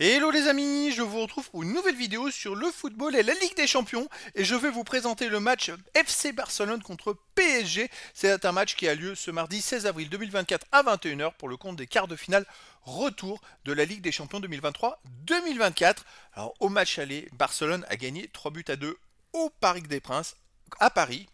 Hello les amis, je vous retrouve pour une nouvelle vidéo sur le football et la Ligue des Champions et je vais vous présenter le match FC Barcelone contre PSG. C'est un match qui a lieu ce mardi 16 avril 2024 à 21h pour le compte des quarts de finale retour de la Ligue des Champions 2023-2024. Alors au match aller, Barcelone a gagné 3 buts à 2 au Parc des Princes à Paris.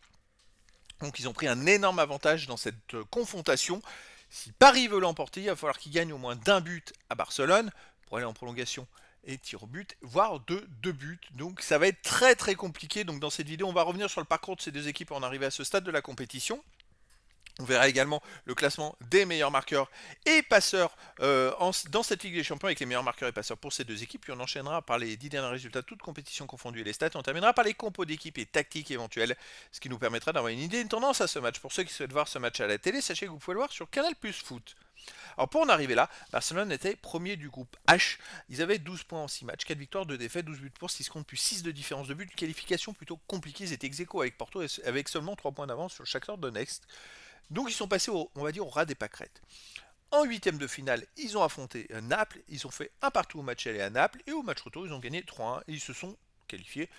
Donc ils ont pris un énorme avantage dans cette confrontation. Si Paris veut l'emporter, il va falloir qu'il gagne au moins d'un but à Barcelone pour aller en prolongation et tir au but, voire de deux buts. Donc ça va être très très compliqué. Donc dans cette vidéo, on va revenir sur le parcours de ces deux équipes en arrivée à ce stade de la compétition. On verra également le classement des meilleurs marqueurs et passeurs dans cette Ligue des Champions avec les meilleurs marqueurs et passeurs pour ces deux équipes. Puis on enchaînera par les 10 derniers résultats, toutes compétitions confondues et les stats. Et on terminera par les compos d'équipes et tactiques éventuelles, ce qui nous permettra d'avoir une idée, une tendance à ce match. Pour ceux qui souhaitent voir ce match à la télé, sachez que vous pouvez le voir sur Canal Plus Foot. Alors pour en arriver là, Barcelone était premier du groupe H. Ils avaient 12 points en 6 matchs, 4 victoires, 2 défaites, 12 buts pour, 6 comptes, plus 6 de différence de but. Une qualification plutôt compliquée. Ils étaient ex-aequo avec Porto avec seulement 3 points d'avance sur le Shakhtar Donetsk. Donc ils sont passés, on va dire, au ras des pâquerettes. En huitième de finale, ils ont affronté Naples, ils ont fait un partout au match aller à Naples, et au match retour, ils ont gagné 3-1, et ils se sont qualifiés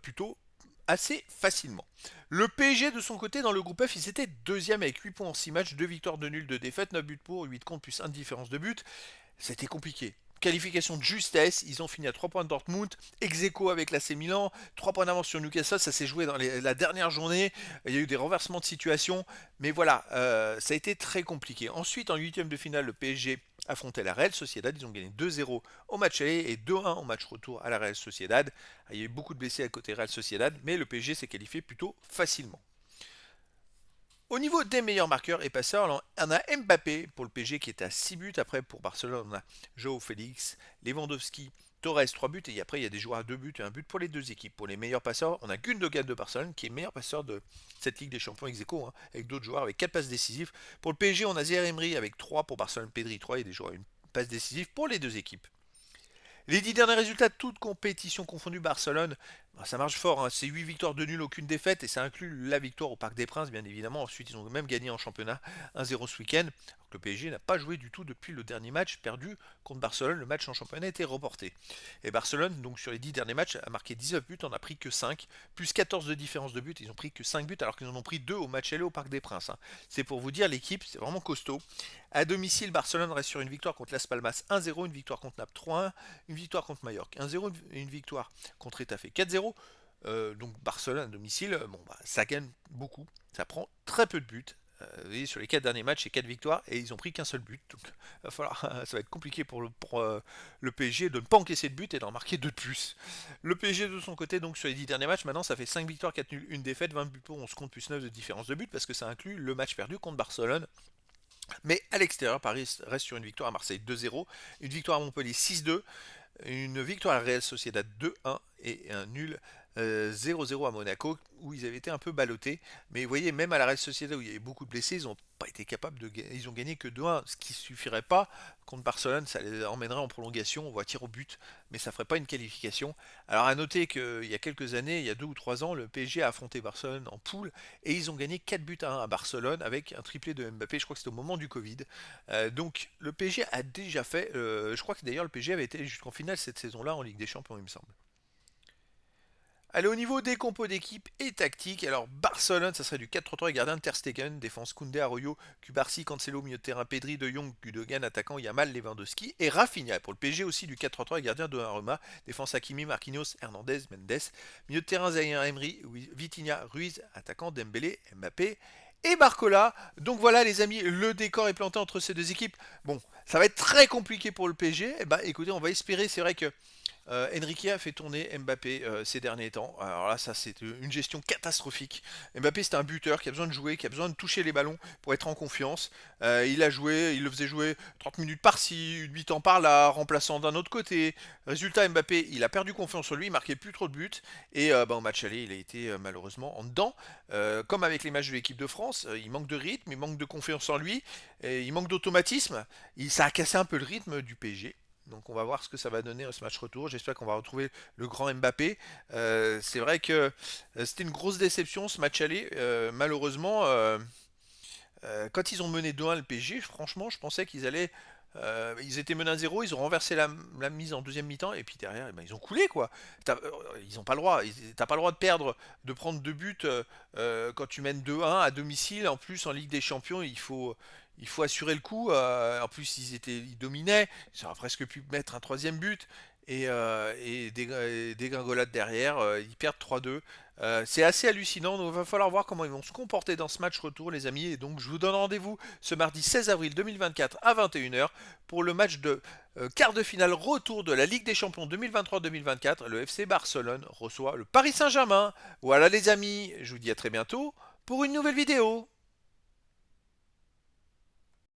plutôt assez facilement. Le PSG de son côté, dans le groupe F, ils étaient deuxième avec 8 points en 6 matchs, 2 victoires, 2 nuls, 2 défaites, 9 buts pour, 8 contre, plus 1 de différence de but. C'était compliqué. Qualification de justesse, ils ont fini à 3 points de Dortmund, ex-aequo avec l'AC Milan, 3 points d'avance sur Newcastle, ça s'est joué dans la dernière journée, il y a eu des renversements de situation, mais voilà, ça a été très compliqué. Ensuite, en huitième de finale, le PSG affrontait la Real Sociedad, ils ont gagné 2-0 au match aller et 2-1 au match retour à la Real Sociedad. Il y a eu beaucoup de blessés à côté Real Sociedad, mais le PSG s'est qualifié plutôt facilement. Au niveau des meilleurs marqueurs et passeurs, on a Mbappé pour le PSG qui est à 6 buts. Après, pour Barcelone, on a Joao Félix, Lewandowski, Torres 3 buts. Et après, il y a des joueurs à 2 buts et un but pour les deux équipes. Pour les meilleurs passeurs, on a Gundogan de Barcelone qui est meilleur passeur de cette Ligue des Champions ex-aequo, hein, avec d'autres joueurs avec 4 passes décisives. Pour le PSG, on a Zaire Emery avec 3 pour Barcelone, Pedri 3 et des joueurs à une passe décisive pour les deux équipes. Les 10 derniers résultats, toutes compétitions confondues, Barcelone, ça marche fort, hein. C'est 8 victoires, 2 nuls, aucune défaite, et ça inclut la victoire au Parc des Princes, bien évidemment. Ensuite, ils ont même gagné en championnat 1-0 ce week-end. Le PSG n'a pas joué du tout depuis le dernier match perdu contre Barcelone. Le match en championnat a été reporté. Et Barcelone, donc sur les 10 derniers matchs, a marqué 19 buts, en a pris que 5, plus 14 de différence de but. Ils ont pris que 5 buts alors qu'ils en ont pris 2 au match aller au Parc des Princes, hein. C'est pour vous dire, l'équipe, c'est vraiment costaud. À domicile, Barcelone reste sur une victoire contre Las Palmas 1-0, une victoire contre Naples 3-1, une victoire contre Mallorca 1-0, une victoire contre Etafé 4-0. Donc Barcelone à domicile, bon, bah, ça gagne beaucoup, ça prend très peu de buts. Vous voyez, sur les 4 derniers matchs, c'est 4 victoires et ils ont pris qu'un seul but. Donc va falloir, ça va être compliqué pour le PSG de ne pas encaisser de but et d'en marquer 2 de plus. Le PSG de son côté, donc sur les 10 derniers matchs, maintenant ça fait 5 victoires, 4 nuls, 1 défaite, 20 buts pour 11 comptes plus 9 de différence de but parce que ça inclut le match perdu contre Barcelone. Mais à l'extérieur, Paris reste sur une victoire à Marseille 2-0, une victoire à Montpellier 6-2, une victoire à Real Sociedad 2-1 et un nul 0-0 à Monaco où ils avaient été un peu ballottés. Mais vous voyez, même à la Real Sociedad où il y avait beaucoup de blessés, ils n'ont pas été capables de gagner. Ils ont gagné que 2-1, ce qui suffirait pas contre Barcelone. Ça les emmènerait en prolongation, on voit tir au but, mais ça ferait pas une qualification. Alors à noter qu'il y a quelques années, il y a 2 ou 3 ans, le PSG a affronté Barcelone en poule et ils ont gagné 4 buts à 1 à Barcelone avec un triplé de Mbappé. Je crois que c'était au moment du Covid. Donc le PSG a déjà fait. Je crois que d'ailleurs le PSG avait été jusqu'en finale cette saison-là en Ligue des Champions, il me semble. Allez, au niveau des compos d'équipe et tactique, alors Barcelone, ça serait du 4-3-3 et gardien de Ter Stegen, défense Koundé, Arroyo, Cubarsí, Cancelo, milieu de terrain, Pedri, De Jong, Gundogan, attaquant Yamal, Lewandowski et Rafinha. Pour le PSG aussi du 4-3-3 et gardien de Donnarumma, défense Hakimi, Marquinhos, Hernandez, Mendes, milieu de terrain Zaire Emery, Vitinha, Ruiz, attaquant Dembélé, Mbappé et Barcola. Donc voilà les amis, le décor est planté entre ces deux équipes. Bon, ça va être très compliqué pour le PSG. Eh ben, écoutez, on va espérer, c'est vrai que Enrique a fait tourner Mbappé ces derniers temps. Alors là, ça c'est une gestion catastrophique. Mbappé c'est un buteur qui a besoin de jouer, qui a besoin de toucher les ballons pour être en confiance. Il a joué, il le faisait jouer 30 minutes par-ci, 8 ans par-là, remplaçant d'un autre côté. Résultat, Mbappé, il a perdu confiance en lui, il marquait plus trop de buts. Et bah, au match aller, il a été malheureusement en dedans. Comme avec les matchs de l'équipe de France, il manque de rythme, il manque de confiance en lui, et il manque d'automatisme. Ça a cassé un peu le rythme du PSG. Donc on va voir ce que ça va donner ce match retour. J'espère qu'on va retrouver le grand Mbappé. C'est vrai que c'était une grosse déception ce match aller. Malheureusement, quand ils ont mené 2-1 le PSG, franchement, je pensais qu'ils allaient Ils étaient menés à 0, ils ont renversé la mise en deuxième mi-temps, et puis derrière, eh ben, ils ont coulé, quoi. Ils n'ont pas le droit. T'as pas le droit de perdre, de prendre 2 buts quand tu mènes 2-1 à domicile. En plus, en Ligue des Champions, il faut assurer le coup. En plus, ils dominaient. Ils auraient presque pu mettre un troisième but. Et dégringolade derrière, ils perdent 3-2. C'est assez hallucinant, donc il va falloir voir comment ils vont se comporter dans ce match retour, les amis. Et donc, je vous donne rendez-vous ce mardi 16 avril 2024 à 21h pour le match de quart de finale retour de la Ligue des Champions 2023-2024. Le FC Barcelone reçoit le Paris Saint-Germain. Voilà, les amis, je vous dis à très bientôt pour une nouvelle vidéo.